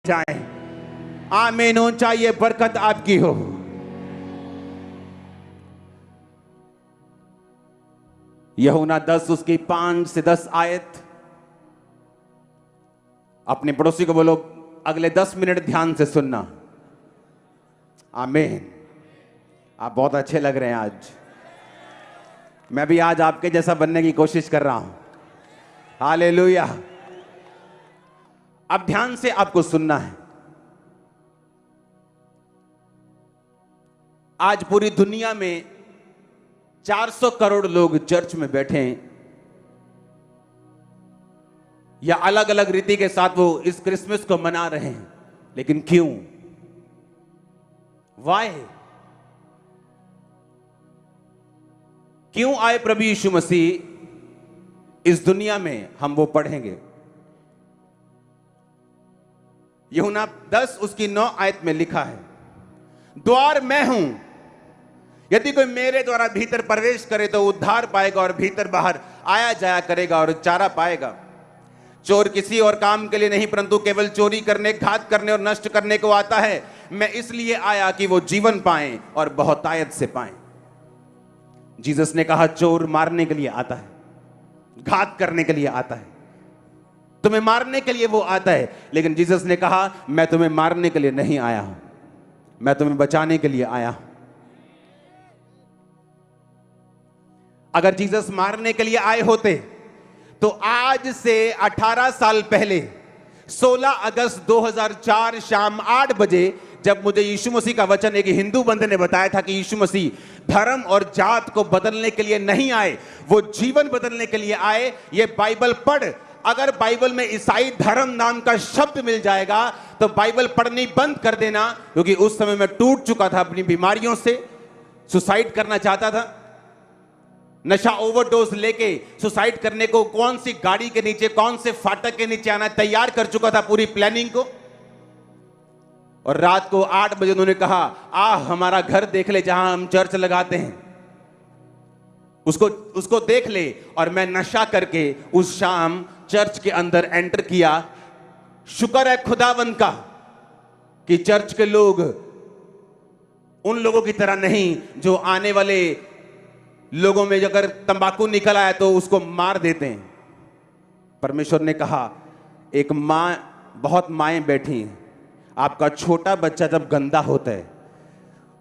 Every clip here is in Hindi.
जाए। आमीन हो चाहिए, बरकत आपकी हो। यूहन्ना 10 उसकी 5 से 10 आयत। अपने पड़ोसी को बोलो अगले 10 मिनट ध्यान से सुनना। आमीन। आप बहुत अच्छे लग रहे हैं आज। मैं भी आज आपके जैसा बनने की कोशिश कर रहा हूं। हालेलुया। अब ध्यान से आपको सुनना है। आज पूरी दुनिया में 400 करोड़ लोग चर्च में बैठे हैं, या अलग अलग रीति के साथ वो इस क्रिसमस को मना रहे हैं। लेकिन क्यों? वाई? क्यों आए प्रभु यीशु मसीह इस दुनिया में, हम वो पढ़ेंगे। यूहन्ना 10 उसकी 9 आयत में लिखा है, द्वार मैं हूं, यदि कोई मेरे द्वारा भीतर प्रवेश करे तो उद्धार पाएगा और भीतर बाहर आया जाया करेगा और चारा पाएगा। चोर किसी और काम के लिए नहीं परंतु केवल चोरी करने, घात करने और नष्ट करने को आता है। मैं इसलिए आया कि वो जीवन पाएं और बहुतायत से पाएं। जीसस ने कहा चोर मारने के लिए आता है, घात करने के लिए आता है, तुम्हें मारने के लिए वो आता है। लेकिन जीसस ने कहा मैं तुम्हें मारने के लिए नहीं आया हूं, मैं तुम्हें बचाने के लिए आया हूं। अगर जीसस मारने के लिए आए होते तो आज से 18 साल पहले 16 अगस्त 2004 शाम 8 बजे, जब मुझे यीशु मसीह का वचन एक हिंदू बंदे ने बताया था कि यीशु मसीह धर्म और जात को बदलने के लिए नहीं आए, वो जीवन बदलने के लिए आए। ये बाइबल पढ़। अगर बाइबल में ईसाई धर्म नाम का शब्द मिल जाएगा तो बाइबल पढ़नी बंद कर देना, क्योंकि उस समय मैं टूट चुका था अपनी बीमारियों से, सुसाइड करना चाहता था। नशा ओवरडोज लेके सुसाइड करने को कौन सी गाड़ी के नीचे, कौन से फाटक के नीचे आना तैयार कर चुका था, पूरी प्लानिंग को। और रात को 8 बजे उन्होंने कहा हमारा घर देख ले जहां हम चर्च लगाते हैं, उसको देख ले। और मैं नशा करके उस शाम चर्च के अंदर एंटर किया। शुक्र है खुदावंद का कि चर्च के लोग उन लोगों की तरह नहीं जो आने वाले लोगों में अगर तंबाकू निकल आया तो उसको मार देते हैं। परमेश्वर ने कहा एक मां, बहुत माएं बैठी हैं, आपका छोटा बच्चा जब गंदा होता है,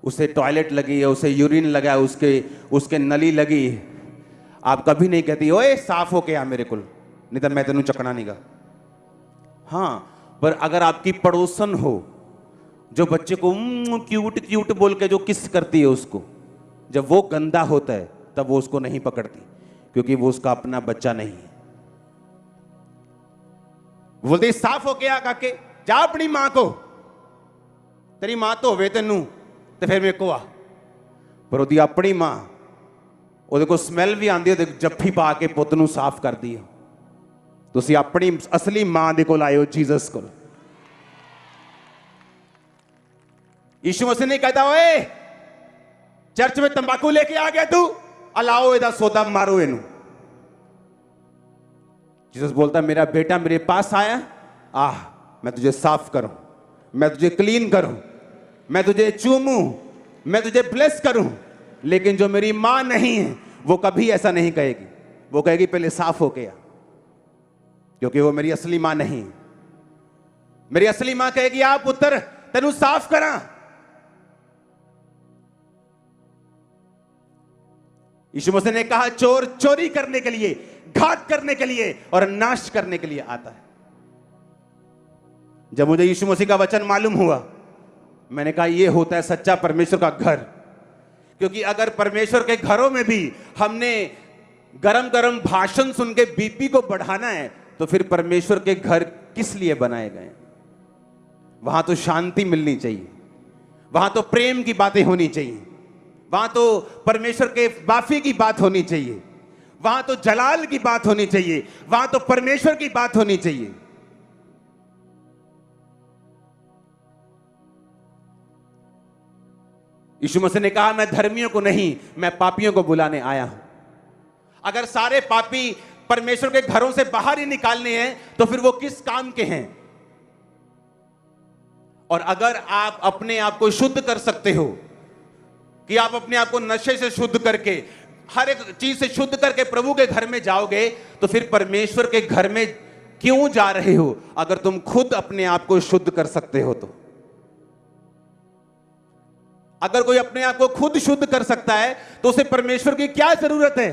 उसे टॉयलेट लगी है, उसे यूरिन लगा है, उसके नली लगी है, आप कभी नहीं कहती ओए साफ हो के आ मेरे को, नहीं तो मैं तेनू चकना नहीं गा। हाँ, पर अगर आपकी पड़ोसन हो जो बच्चे को क्यूट क्यूट बोल के जो किस करती है, उसको जब वो गंदा होता है तब वो उसको नहीं पकड़ती, क्योंकि वो उसका अपना बच्चा नहीं है। बोलते साफ हो गया काके, जा अपनी मां को, तेरी मां तो होवे तेनू ते फिर मेरे को आ। पर ਉਹਦੀ अपनी मां, ਉਹਦੇ को स्मैल भी आती है, जफ्फी पा के पुੱਤ ਨੂੰ साफ करती है। ਤੁਸੀਂ अपनी असली मां ਦੇ ਕੋਲ ਆਏ ਹੋ, जीसस को। यीशु मसीह ने कहता ओए चर्च में तंबाकू लेके आ गया तू, अलाओ एदा सौदा, मारो इनू। जीसस बोलता मेरा बेटा मेरे पास आया, मैं तुझे साफ करूं, मैं तुझे क्लीन करूं, मैं तुझे चूमूं, मैं तुझे ब्लेस करूं। लेकिन जो मेरी मां नहीं है वो कभी ऐसा नहीं कहेगी, वो कहेगी पहले साफ हो गया, क्योंकि वो मेरी असली मां नहीं। मेरी असली मां कहेगी आप पुत्र तेनू साफ करा। यीशु मसीह ने कहा चोर चोरी करने के लिए, घात करने के लिए और नाश करने के लिए आता है। जब मुझे यीशु मसीह का वचन मालूम हुआ, मैंने कहा यह होता है सच्चा परमेश्वर का घर। क्योंकि अगर परमेश्वर के घरों में भी हमने गरम गरम भाषण सुन के बीपी को बढ़ाना है, तो फिर परमेश्वर के घर किस लिए बनाए गए? वहां तो शांति मिलनी चाहिए, वहां तो प्रेम की बातें होनी चाहिए, वहां तो परमेश्वर के माफी की बात होनी चाहिए, वहां तो जलाल की बात होनी चाहिए, वहां तो परमेश्वर की बात होनी चाहिए। यीशु मसीह ने कहा मैं धर्मियों को नहीं, मैं पापियों को बुलाने आया हूं। अगर सारे पापी परमेश्वर के घरों से बाहर ही निकालने हैं तो फिर वो किस काम के हैं? और अगर आप अपने आप को शुद्ध कर सकते हो, कि आप अपने आप को नशे से शुद्ध करके, हर एक चीज से शुद्ध करके प्रभु के घर में जाओगे, तो फिर परमेश्वर के घर में क्यों जा रहे हो अगर तुम खुद अपने आप को शुद्ध कर सकते हो तो? अगर कोई अपने आप को खुद शुद्ध कर सकता है तो उसे परमेश्वर की क्या जरूरत है?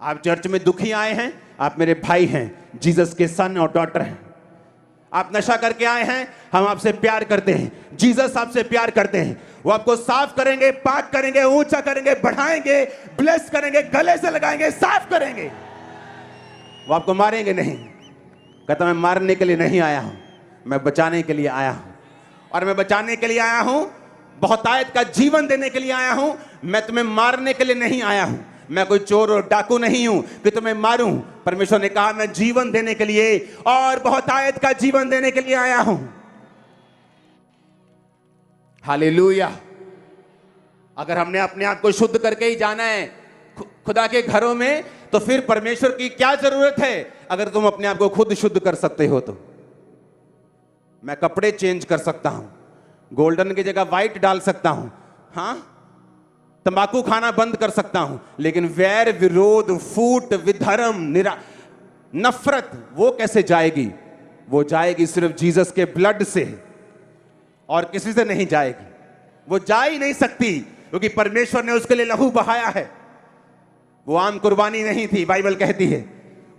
आप चर्च में दुखी आए हैं, आप मेरे भाई हैं, जीसस के सन और डॉटर हैं। आप नशा करके आए हैं, हम आपसे प्यार करते हैं, जीसस आपसे प्यार करते हैं। वो आपको साफ करेंगे, पाक करेंगे, ऊंचा करेंगे, बढ़ाएंगे, ब्लेस करेंगे, गले से लगाएंगे, साफ करेंगे। वो आपको मारेंगे नहीं। कहता मैं मारने के लिए नहीं आया हूं, मैं बचाने के लिए आया हूं। और मैं बचाने के लिए आया हूं, बहुतायत का जीवन देने के लिए आया हूं। मैं तुम्हें मारने के लिए नहीं आया हूं। मैं कोई चोर और डाकू नहीं हूं कि तुम्हें मारूं। परमेश्वर ने कहा मैं जीवन देने के लिए और बहुतायत का जीवन देने के लिए आया हूं। हालेलुया। अगर हमने अपने आप को शुद्ध करके ही जाना है खुदा के घरों में, तो फिर परमेश्वर की क्या जरूरत है अगर तुम अपने आप को खुद शुद्ध कर सकते हो तो? मैं कपड़े चेंज कर सकता हूं, गोल्डन की जगह व्हाइट डाल सकता हूं, हां, तंबाकू खाना बंद कर सकता हूं, लेकिन वैर, विरोध, फूट, विधर्म, नफरत, वो कैसे जाएगी? वो जाएगी सिर्फ जीसस के ब्लड से और किसी से नहीं जाएगी। वो जा ही नहीं सकती क्योंकि परमेश्वर ने उसके लिए लहू बहाया है। वो आम कुर्बानी नहीं थी, बाइबल कहती है।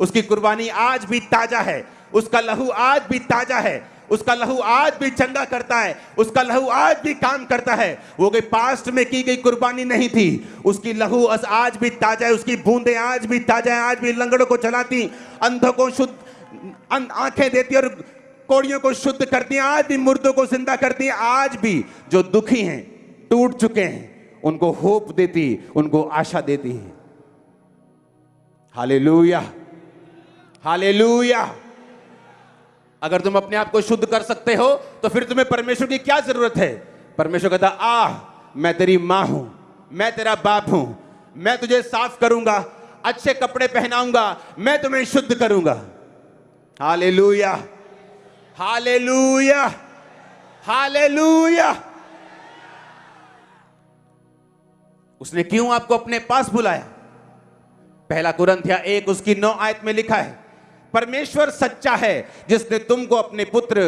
उसकी कुर्बानी आज भी ताजा है, उसका लहू आज भी ताजा है, उसका लहू आज भी चंगा करता है, उसका लहू आज भी काम करता है। वो कोई पास्ट में की गई कुर्बानी नहीं थी, उसकी लहू आज भी ताजा है, उसकी बूंदें आज भी ताजा है, आज भी लंगड़ों को चलाती, अंधों को शुद्ध आंखें देती और कोड़ियों को शुद्ध करती हैं, आज भी मुर्दों को जिंदा करती हैं, आज भी जो दुखी हैं, टूट चुके हैं, उनको होप देती, उनको आशा देती है। Hallelujah, hallelujah. अगर तुम अपने आप को शुद्ध कर सकते हो तो फिर तुम्हें परमेश्वर की क्या जरूरत है? परमेश्वर कहता मैं तेरी मां हूं, मैं तेरा बाप हूं, मैं तुझे साफ करूंगा, अच्छे कपड़े पहनाऊंगा, मैं तुम्हें शुद्ध करूंगा। Hallelujah, hallelujah, hallelujah. उसने क्यों आपको अपने पास बुलाया? पहला कुरिन्थियों 1 उसकी 9 आयत में लिखा है, परमेश्वर सच्चा है जिसने तुमको अपने पुत्र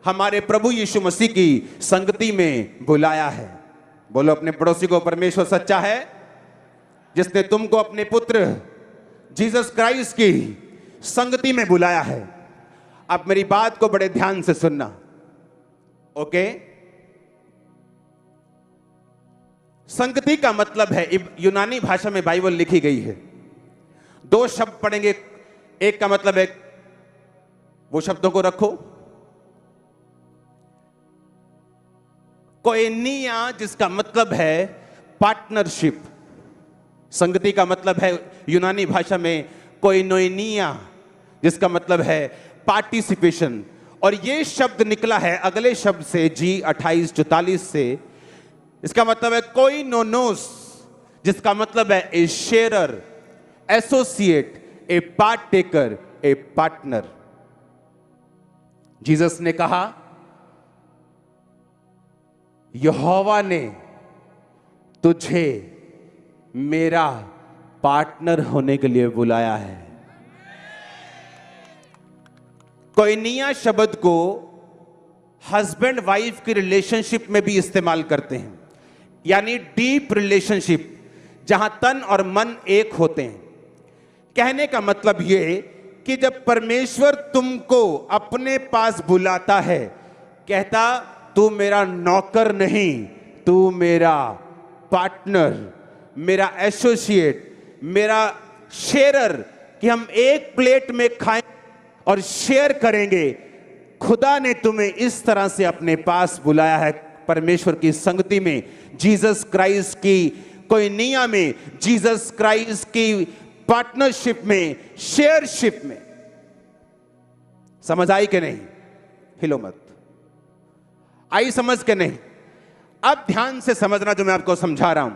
हमारे प्रभु यीशु मसीह की संगति में बुलाया है। बोलो अपने पड़ोसी को, परमेश्वर सच्चा है जिसने तुमको अपने पुत्र जीसस क्राइस्ट की संगति में बुलाया है। अब मेरी बात को बड़े ध्यान से सुनना, ओके? संगति का मतलब है, यूनानी भाषा में बाइबल लिखी गई है, 2 शब्द पढ़ेंगे। एक का मतलब है, वो शब्दों को रखो, कोएनिया, जिसका मतलब है पार्टनरशिप। संगति का मतलब है यूनानी भाषा में कोइनोनिया, जिसका मतलब है पार्टिसिपेशन। और ये शब्द निकला है अगले शब्द से, G2844 से। इसका मतलब है कोइनोनोस, जिसका मतलब है ए शेयरर, एसोसिएट, ए पार्टेकर, ए पार्टनर। जीसस ने कहा यहोवा ने तुझे मेरा पार्टनर होने के लिए बुलाया है। कोइनिया शब्द को हस्बैंड वाइफ की रिलेशनशिप में भी इस्तेमाल करते हैं, यानी डीप रिलेशनशिप, जहां तन और मन एक होते हैं। कहने का मतलब यह कि जब परमेश्वर तुमको अपने पास बुलाता है, कहता तू मेरा नौकर नहीं, तू मेरा पार्टनर, मेरा एसोसिएट, मेरा शेयरर, कि हम एक प्लेट में खाएं और शेयर करेंगे। खुदा ने तुम्हें इस तरह से अपने पास बुलाया है, परमेश्वर की संगति में, जीसस क्राइस्ट की कोइनिया में, जीसस क्राइस्ट की पार्टनरशिप में, शेयरशिप में। समझ आई कि नहीं? हिलो मत। आई समझ के नहीं? अब ध्यान से समझना जो मैं आपको समझा रहा हूं।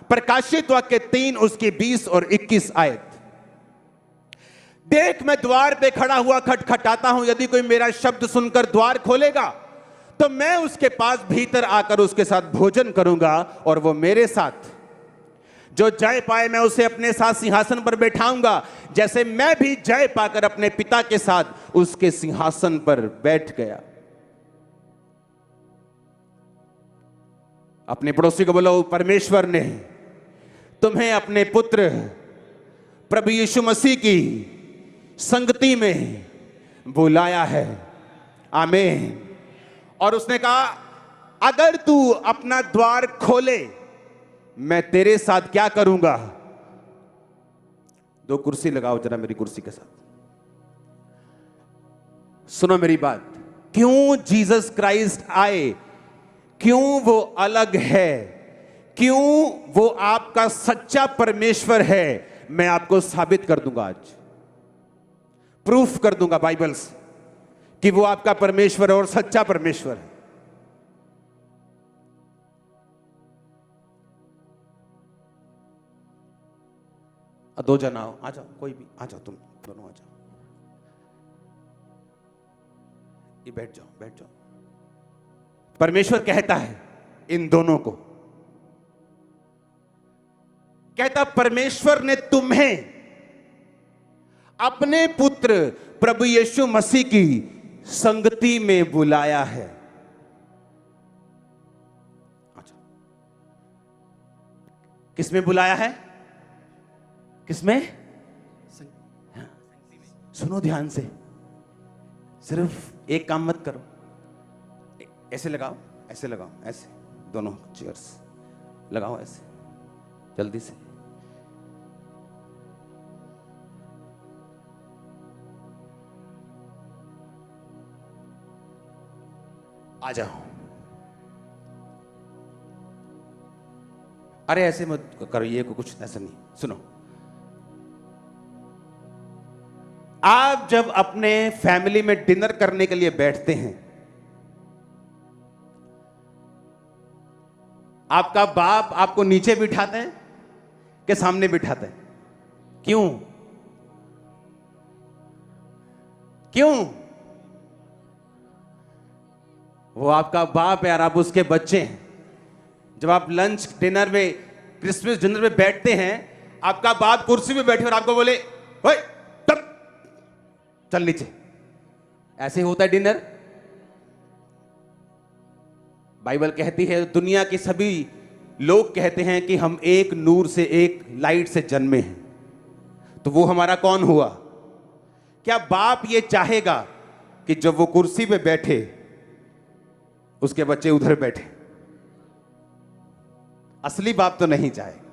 प्रकाशित वाक्य 3 उसकी 20 और 21 आयत। देख मैं द्वार पे खड़ा हुआ खटखटाता हूं, यदि कोई मेरा शब्द सुनकर द्वार खोलेगा तो मैं उसके पास भीतर आकर उसके साथ भोजन करूंगा और वो मेरे साथ। जो जय पाए मैं उसे अपने साथ सिंहासन पर बैठाऊंगा, जैसे मैं भी जय पाकर अपने पिता के साथ उसके सिंहासन पर बैठ गया। अपने पड़ोसी को बोलो, परमेश्वर ने तुम्हें अपने पुत्र प्रभु यीशु मसीह की संगति में बुलाया है। आमीन। और उसने कहा, अगर तू अपना द्वार खोले मैं तेरे साथ क्या करूंगा। 2 कुर्सी लगाओ जरा मेरी कुर्सी के साथ। सुनो मेरी बात, क्यों जीसस क्राइस्ट आए, क्यों वो अलग है, क्यों वो आपका सच्चा परमेश्वर है, मैं आपको साबित कर दूंगा। आज प्रूफ कर दूंगा बाइबल से कि वो आपका परमेश्वर है और सच्चा परमेश्वर है। दो जन आओ, आ जाओ, कोई भी आ जाओ, तुम दोनों आ जाओ, ये बैठ जाओ, बैठ जाओ। परमेश्वर कहता है इन दोनों को, कहता परमेश्वर ने तुम्हें अपने पुत्र प्रभु यीशु मसीह की संगति में बुलाया है। अच्छा, किसमें बुलाया है, किसमें? सुनो ध्यान से, सिर्फ एक काम मत करो, ऐसे लगाओ, ऐसे लगाओ, ऐसे दोनों चेयर्स लगाओ, ऐसे जल्दी से। आ जाओ। अरे ऐसे मत करो, ये को कुछ ऐसा नहीं। सुनो, आप जब अपने फैमिली में डिनर करने के लिए बैठते हैं, आपका बाप आपको नीचे बिठाते हैं कि सामने बिठाते हैं? क्यों? क्यों? वो आपका बाप है और आप उसके बच्चे हैं। जब आप लंच डिनर में, क्रिसमस डिनर में बैठते हैं, आपका बाप कुर्सी पे बैठे और आपको बोले, ओए तब चल नीचे, ऐसे होता है डिनर। बाइबल कहती है, दुनिया के सभी लोग कहते हैं कि हम एक नूर से, एक लाइट से जन्मे हैं। तो वो हमारा कौन हुआ? क्या बाप ये चाहेगा कि जब वो कुर्सी पे बैठे उसके बच्चे उधर बैठे? असली बाप तो नहीं चाहेगा।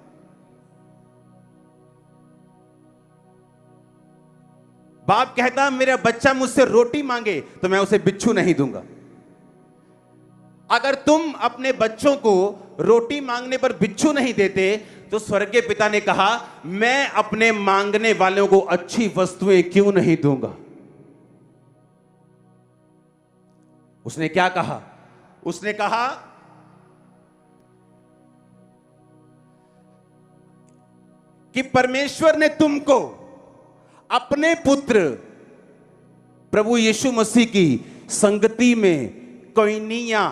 बाप कहता मेरा बच्चा मुझसे रोटी मांगे तो मैं उसे बिच्छू नहीं दूंगा। अगर तुम अपने बच्चों को रोटी मांगने पर बिच्छू नहीं देते तो स्वर्गीय पिता ने कहा मैं अपने मांगने वालों को अच्छी वस्तुएं क्यों नहीं दूंगा। उसने क्या कहा? उसने कहा कि परमेश्वर ने तुमको अपने पुत्र प्रभु यीशु मसीह की संगति में, कोइनिया,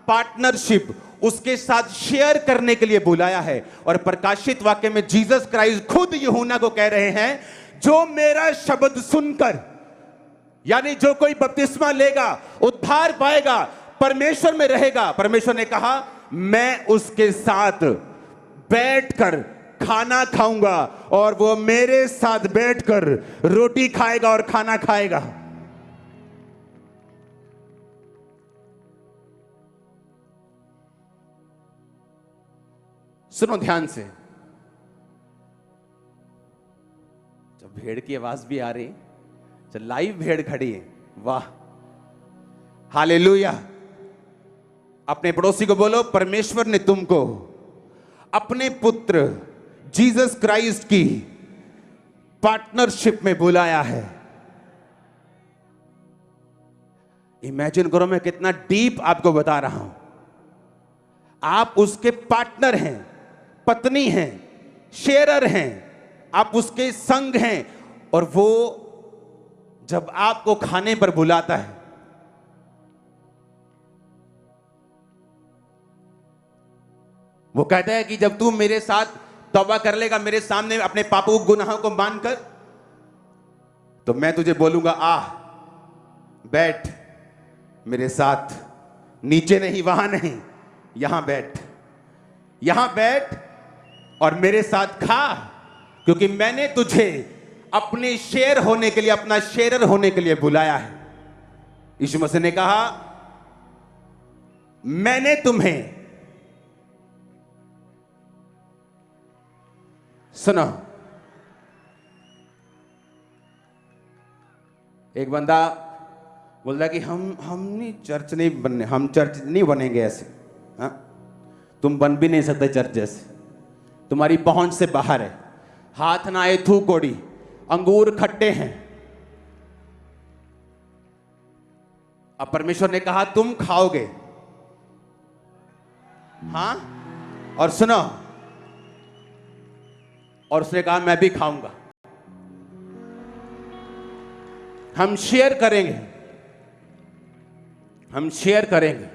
पार्टनरशिप उसके साथ शेयर करने के लिए बुलाया है। और प्रकाशित वाक्य में जीसस क्राइस्ट खुद यूहन्ना को कह रहे हैं, जो मेरा शब्द सुनकर, यानी जो कोई बपतिस्मा लेगा, उद्धार पाएगा, परमेश्वर में रहेगा। परमेश्वर ने कहा मैं उसके साथ बैठकर खाना खाऊंगा और वो मेरे साथ बैठकर रोटी खाएगा और खाना खाएगा। सुनो ध्यान से, जब भेड़ की आवाज भी आ रही, जब लाइव भेड़ खड़ी है, वाह हालेलुया। अपने पड़ोसी को बोलो परमेश्वर ने तुमको अपने पुत्र जीसस क्राइस्ट की पार्टनरशिप में बुलाया है। इमेजिन करो, मैं कितना डीप आपको बता रहा हूं। आप उसके पार्टनर हैं, पत्नी हैं, शेयरर हैं, आप उसके संग हैं और वो जब आपको खाने पर बुलाता है, वो कहता है कि जब तू मेरे साथ तौबा कर लेगा, मेरे सामने अपने पापों गुनाहों को मानकर, तो मैं तुझे बोलूंगा आ बैठ मेरे साथ, नीचे नहीं, वहां नहीं, यहां बैठ, यहां बैठ और मेरे साथ खा, क्योंकि मैंने तुझे अपने शेर होने के लिए, अपना शेरर होने के लिए बुलाया है। यीशु मसीह ने कहा मैंने तुम्हें, सुनो, एक बंदा बोलता कि हम नहीं चर्च नहीं बनने, हम चर्च नहीं बनेंगे ऐसे। हाँ, तुम बन भी नहीं सकते चर्च जैसे, तुम्हारी पहुंच से बाहर है, हाथ ना आए थू कोड़ी, अंगूर खट्टे हैं। अब परमेश्वर ने कहा तुम खाओगे, हां, और सुनो, और उसने कहा मैं भी खाऊंगा, हम शेयर करेंगे, हम शेयर करेंगे,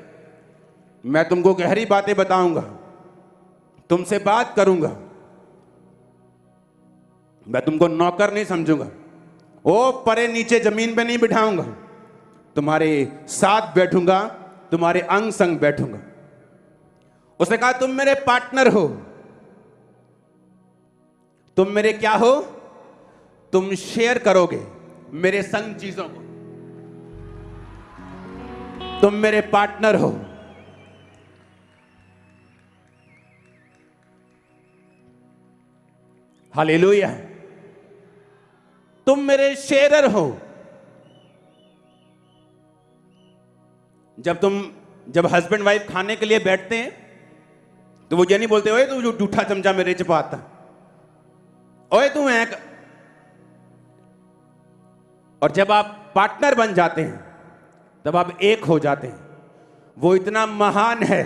मैं तुमको गहरी बातें बताऊंगा, तुमसे बात करूंगा, मैं तुमको नौकर नहीं समझूंगा, ओ परे नीचे जमीन पे नहीं बिठाऊंगा, तुम्हारे साथ बैठूंगा, तुम्हारे अंग संग बैठूंगा। उसने कहा तुम मेरे पार्टनर हो, तुम मेरे क्या हो, तुम शेयर करोगे मेरे संग चीजों को, तुम मेरे पार्टनर हो। हालेलुया, तुम मेरे शेरर हो। जब हस्बैंड वाइफ खाने के लिए बैठते हैं तो वो ये नहीं बोलते ओए तू जो जूठा चमचा मेरे च पाता, ओए तू है। और जब आप पार्टनर बन जाते हैं तब आप एक हो जाते हैं। वो इतना महान है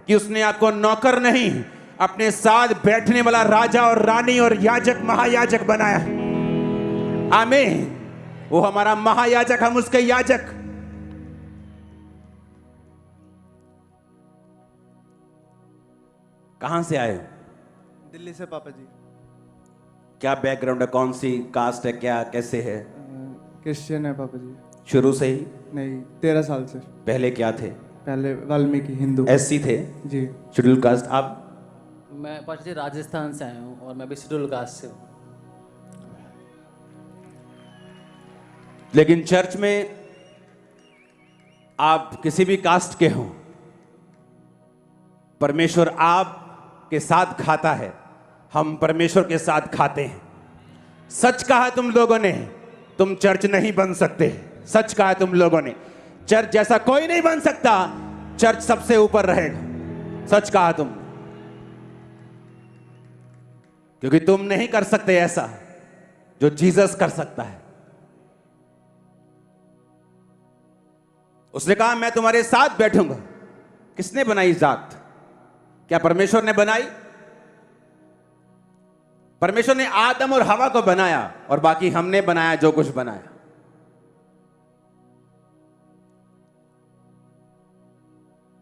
कि उसने आपको नौकर नहीं, अपने साथ बैठने वाला राजा और रानी और याजक महायाजक बनाया। आमीन। वो हमारा महायाजक, हम उसके याजक। कहां से आए हो? दिल्ली से पापा जी। क्या बैकग्राउंड है, कौन सी कास्ट है, क्या कैसे है? क्रिश्चियन है पापा जी। शुरू से ही? नहीं, 13 साल से। पहले क्या थे? पहले वाल्मीकि हिंदू। एससी थे जी। Schedule caste. आप? मैं पापा जी राजस्थान से आया हूँ और मैं भी शेड्यूल कास्ट से हूँ। लेकिन चर्च में आप किसी भी कास्ट के हो, परमेश्वर आप के साथ खाता है, हम परमेश्वर के साथ खाते हैं। सच कहा तुम लोगों ने, तुम चर्च नहीं बन सकते। सच कहा तुम लोगों ने, चर्च जैसा कोई नहीं बन सकता, चर्च सबसे ऊपर रहेगा। सच कहा तुम, क्योंकि तुम नहीं कर सकते ऐसा जो जीसस कर सकता है। उसने कहा मैं तुम्हारे साथ बैठूंगा। किसने बनाई जात? क्या परमेश्वर ने बनाई? परमेश्वर ने आदम और हवा को बनाया और बाकी हमने बनाया जो कुछ बनाया।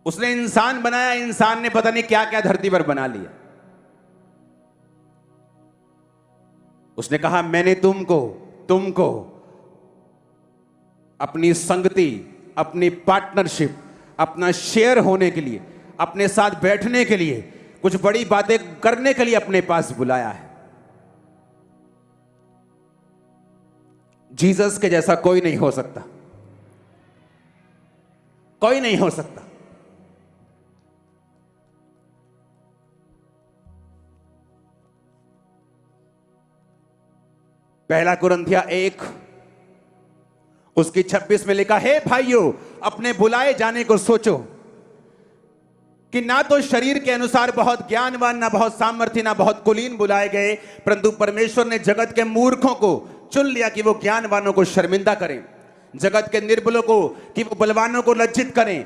उसने इंसान बनाया, इंसान ने पता नहीं क्या क्या धरती पर बना लिया। उसने कहा मैंने तुमको अपनी संगति, अपनी पार्टनरशिप, अपना शेयर होने के लिए, अपने साथ बैठने के लिए, कुछ बड़ी बातें करने के लिए अपने पास बुलाया है। जीसस के जैसा कोई नहीं हो सकता, कोई नहीं हो सकता। पहला कुरिन्थिया 1 उसकी 26 में लिखा है, भाइयों अपने बुलाए जाने को सोचो कि ना तो शरीर के अनुसार बहुत ज्ञानवान, ना बहुत सामर्थ्य, ना बहुत कुलीन बुलाए गए, परंतु परमेश्वर ने जगत के मूर्खों को चुन लिया कि वो ज्ञानवानों को शर्मिंदा करें, जगत के निर्बलों को कि वो बलवानों को लज्जित करें,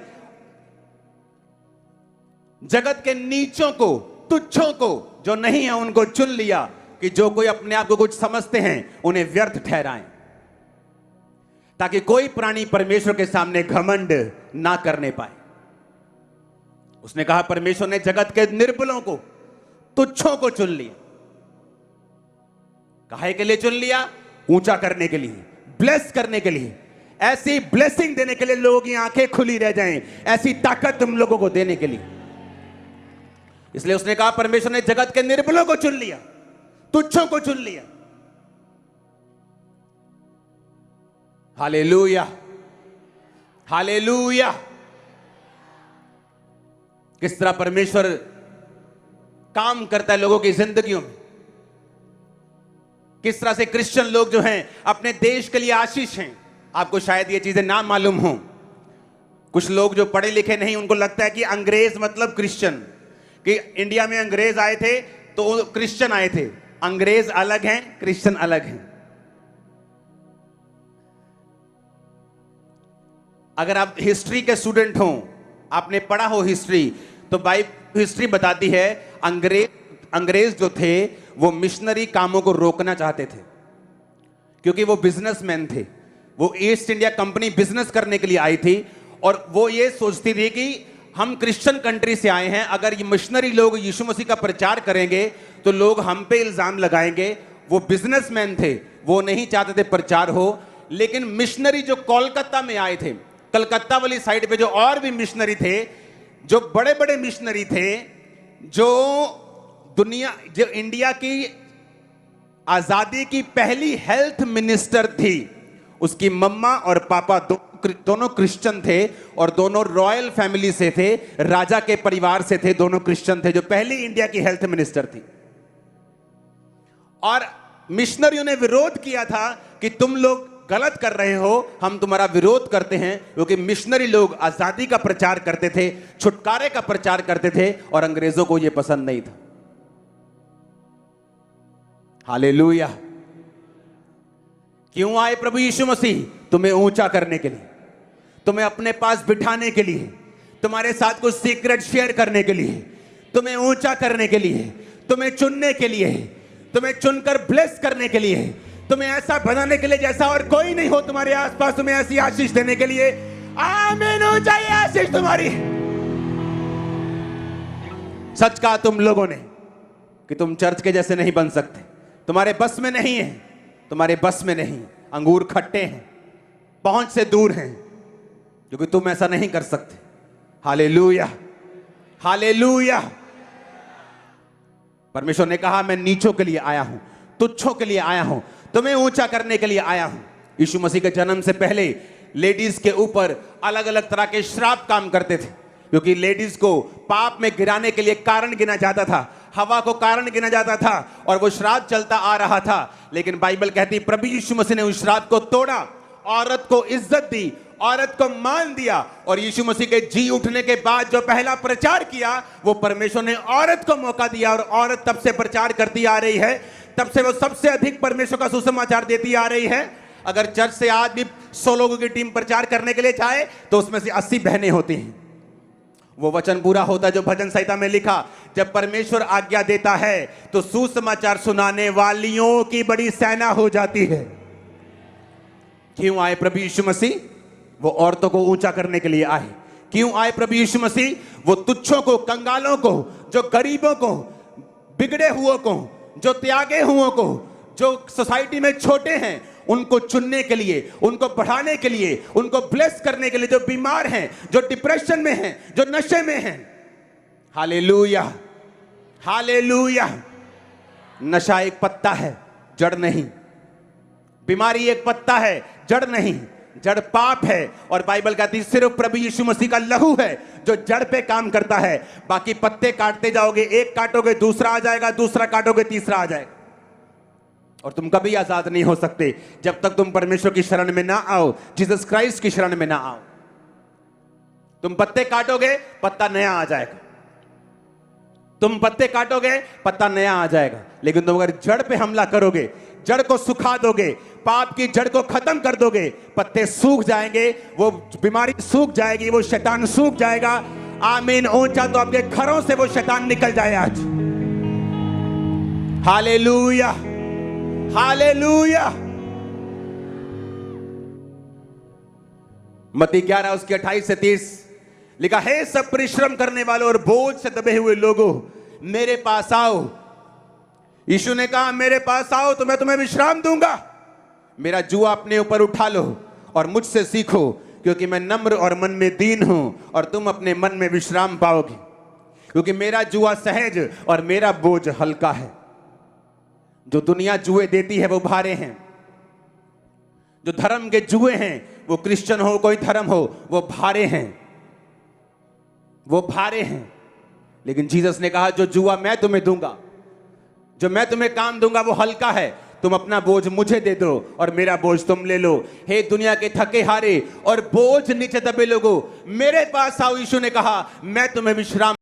जगत के नीचों को, तुच्छों को, जो नहीं है उनको चुन लिया कि जो कोई अपने आप को कुछ समझते हैं उन्हें व्यर्थ ठहराएं। ताकि कोई प्राणी परमेश्वर के सामने घमंड ना करने पाए। उसने कहा परमेश्वर ने जगत के निर्बलों को, तुच्छों को चुन लिया। काहे के लिए चुन लिया? ऊंचा करने के लिए, ब्लेस करने के लिए, ऐसी ब्लेसिंग देने के लिए लोगों की आंखें खुली रह जाएं, ऐसी ताकत तुम लोगों को देने के लिए। इसलिए उसने कहा परमेश्वर ने जगत के निर्बलों को चुन लिया, तुच्छों को चुन लिया। Hallelujah, hallelujah. किस तरह परमेश्वर काम करता है लोगों की जिंदगियों में। किस तरह से क्रिश्चियन लोग जो हैं अपने देश के लिए आशीष हैं। आपको शायद ये चीजें ना मालूम हो। कुछ लोग जो पढ़े लिखे नहीं, उनको लगता है कि अंग्रेज मतलब क्रिश्चियन, कि इंडिया में अंग्रेज आए थे तो क्रिश्चियन आए थे। अंग्रेज अलग हैं, क्रिश्चियन अलग हैं। अगर आप हिस्ट्री के स्टूडेंट हो, आपने पढ़ा हो हिस्ट्री, तो हिस्ट्री बताती है अंग्रेज जो थे वो मिशनरी कामों को रोकना चाहते थे, क्योंकि वो बिजनेसमैन थे। वो ईस्ट इंडिया कंपनी बिजनेस करने के लिए आई थी और वो ये सोचती थी कि हम क्रिश्चियन कंट्री से आए हैं, अगर ये मिशनरी लोग यीशु मसीह का प्रचार करेंगे तो लोग हम पे इल्जाम लगाएंगे। वो बिजनेसमैन थे, वो नहीं चाहते थे प्रचार हो। लेकिन मिशनरी जो कोलकाता में आए थे, कलकत्ता वाली साइड पे जो और भी मिशनरी थे, जो बड़े बड़े मिशनरी थे, जो इंडिया की आजादी की पहली हेल्थ मिनिस्टर थी, उसकी मम्मा और पापा दोनों क्रिश्चियन थे और दोनों रॉयल फैमिली से थे, राजा के परिवार से थे। दोनों क्रिश्चियन थे, जो पहली इंडिया की हेल्थ मिनिस्टर थी। और मिशनरियों ने विरोध किया था कि तुम लोग गलत कर रहे हो, हम तुम्हारा विरोध करते हैं, क्योंकि मिशनरी लोग आजादी का प्रचार करते थे, छुटकारे का प्रचार करते थे और अंग्रेजों को यह पसंद नहीं था। हालेलुया। क्यों आए प्रभु यीशु मसीह? तुम्हें ऊंचा करने के लिए, तुम्हें अपने पास बिठाने के लिए, तुम्हारे साथ कुछ सीक्रेट शेयर करने के लिए, तुम्हें ऊंचा करने के लिए, तुम्हें चुनने के लिए, तुम्हें चुनकर ब्लेस करने के लिए, तुम्हें ऐसा बनाने के लिए जैसा और कोई नहीं हो तुम्हारे आसपास, तुम्हें ऐसी आशीष देने के लिए। आमीन। ऊंचाई आशीष तुम्हारी। सच कहा तुम लोगों ने कि तुम चर्च के जैसे नहीं बन सकते, तुम्हारे बस में नहीं है, तुम्हारे बस में नहीं। अंगूर खट्टे हैं, पहुंच से दूर हैं, क्योंकि तुम ऐसा नहीं कर सकते। Hallelujah, hallelujah. परमेश्वर ने कहा मैं नीचों के लिए आया हूं, तुच्छों के लिए आया हूं, तुम्हें ऊंचा करने के लिए आया हूं। यीशु मसीह के जन्म से पहले लेडीज के ऊपर अलग अलग तरह के श्राप काम करते थे, क्योंकि लेडीज को पाप में गिराने के लिए कारण गिना जाता था, हवा को कारण गिना जाता था और वो श्राप चलता आ रहा था। लेकिन बाइबल कहती प्रभु यीशु मसीह ने उस श्राप को तोड़ा, औरत को इज्जत दी, औरत को मान दिया। और यीशु मसीह के जी उठने के बाद जो पहला प्रचार किया, वो परमेश्वर ने औरत को मौका दिया और औरत तब से प्रचार करती आ रही है। तब से वो सबसे अधिक परमेश्वर का सुसमाचार देती आ रही है। अगर चर्च से आज भी 100 लोगों की टीम प्रचार करने के लिए जाए तो उसमें से 80 बहनें होती हैं। वो वचन पूरा होता है जो भजन संहिता में लिखा, जब परमेश्वर आज्ञा देता है तो सुसमाचार सुनाने वालियों की बड़ी सेना हो जाती है। क्यों आए प्रभु यीशु मसीह? वो औरतों को ऊंचा करने के लिए आए। क्यों आए प्रभु यीशु मसीह? वो तुच्छों को, कंगालों को, जो गरीबों को, बिगड़े हुओं को, जो त्यागे हुओं को, जो सोसाइटी में छोटे हैं, उनको चुनने के लिए, उनको बढ़ाने के लिए, उनको ब्लेस करने के लिए, जो बीमार हैं, जो डिप्रेशन में हैं, जो नशे में हैं। Hallelujah, hallelujah. नशा एक पत्ता है, जड़ नहीं। बीमारी एक पत्ता है, जड़ नहीं। जड़ पाप है और बाइबल कहती है सिर्फ प्रभु यीशु मसीह का लहू है जो जड़ पे काम करता है। बाकी पत्ते काटते जाओगे, एक काटोगे दूसरा आ जाएगा, दूसरा काटोगे तीसरा आ जाएगा। और तुम कभी आजाद नहीं हो सकते जब तक तुम परमेश्वर की शरण में ना आओ, जीसस क्राइस्ट की शरण में ना आओ। तुम पत्ते काटोगे, पत्ता नया आ जाएगा। तुम पत्ते काटोगे, पत्ता नया आ जाएगा। लेकिन तुम अगर जड़ पे हमला करोगे, जड़ को सुखा दोगे, पाप की जड़ को खत्म कर दोगे, पत्ते सूख जाएंगे, वो बीमारी सूख जाएगी, वो शैतान सूख जाएगा। आमीन। ऊंचा तो आपके घरों से वो शैतान निकल जाए आज। Hallelujah, hallelujah. मत्ती 11 उसके 28 से 30 लिखा है, सब परिश्रम करने वालों और बोझ से दबे हुए लोगों, मेरे पास आओ। यीशु ने कहा, मेरे पास आओ तो मैं तुम्हें विश्राम दूंगा। मेरा जुआ अपने ऊपर उठा लो और मुझसे सीखो, क्योंकि मैं नम्र और मन में दीन हूं, और तुम अपने मन में विश्राम पाओगे। क्योंकि मेरा जुआ सहज और मेरा बोझ हल्का है। जो दुनिया जुए देती है वो भारे हैं। जो धर्म के जुए हैं, वो क्रिश्चियन हो कोई धर्म हो, वो भारे हैं, वो भारे हैं। लेकिन जीसस ने कहा, जो जुआ मैं तुम्हें दूंगा, जो मैं तुम्हें काम दूंगा, वो हल्का है। तुम अपना बोझ मुझे दे दो और मेरा बोझ तुम ले लो। हे दुनिया के थके हारे और बोझ नीचे दबे लोगों, मेरे पास आओ। यीशु ने कहा, मैं तुम्हें विश्राम